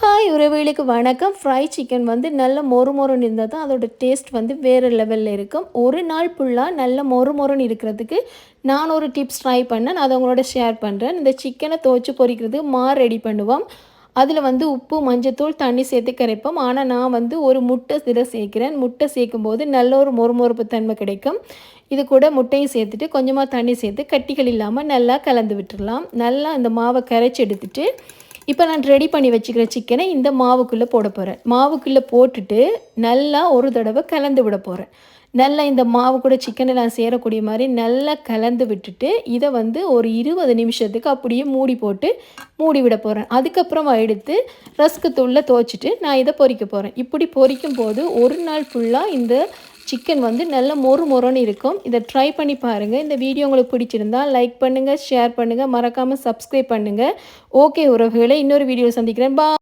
Hi உறவுகளுக்கு வணக்கம். Fry chicken வந்து நல்ல மொறு மொறுன்னு இருந்தால் தான் அதோட டேஸ்ட் வந்து வேறு லெவலில் இருக்கும். ஒரு நாள் ஃபுல்லாக நல்ல மொறு மொறுன்னு இருக்கிறதுக்கு நான் ஒரு டிப்ஸ் ட்ரை பண்ணேன். நான் அதை உங்களோட ஷேர் பண்ணுறேன். இந்த சிக்கனை துவச்சி பொரிக்கிறதுக்கு ரெடி பண்ணுவோம். அதில் வந்து உப்பு, மஞ்சத்தூள், தண்ணி சேர்த்து கரைப்போம். ஆனால் நான் வந்து ஒரு முட்டை இதில் சேர்க்குறேன். முட்டை சேர்க்கும்போது நல்ல ஒரு மொறுமொறுப்பு தன்மை கிடைக்கும். இது கூட முட்டையும் சேர்த்துட்டு கொஞ்சமாக தண்ணி சேர்த்து கட்டிகள் இல்லாமல் நல்லா கலந்து விட்டுடலாம். நல்லா இந்த மாவை கரைச்சி எடுத்துட்டு இப்போ நான் ரெடி பண்ணி வச்சுக்கிற சிக்கனை இந்த மாவுக்குள்ளே போட போகிறேன். மாவுக்குள்ளே போட்டுட்டு நல்லா ஒரு தடவை கலந்து விட போகிறேன். நல்லா இந்த மாவு கூட சிக்கனெல்லாம் சேரக்கூடிய மாதிரி நல்லா கலந்து விட்டுட்டு இதை வந்து ஒரு 20 நிமிஷத்துக்கு அப்படியே மூடி போட்டு மூடி விட போகிறேன். அதுக்கப்புறமா எடுத்து ரஸ்க்கு தூளில் துவைச்சிட்டு நான் இதை பொரிக்க போகிறேன். இப்படி பொரிக்கும் போது ஒரு நாள் ஃபுல்லாக இந்த சிக்கன் வந்து நல்ல மொறு மொறுன்னு இருக்கும். இதை ட்ரை பண்ணி பாருங்கள். இந்த வீடியோ உங்களுக்கு பிடிச்சிருந்தா லைக் பண்ணுங்கள், ஷேர் பண்ணுங்கள், மறக்காமல் சப்ஸ்கிரைப் பண்ணுங்கள். ஓகே உறவுகளை, இன்னொரு வீடியோ சந்திக்கிறேன்.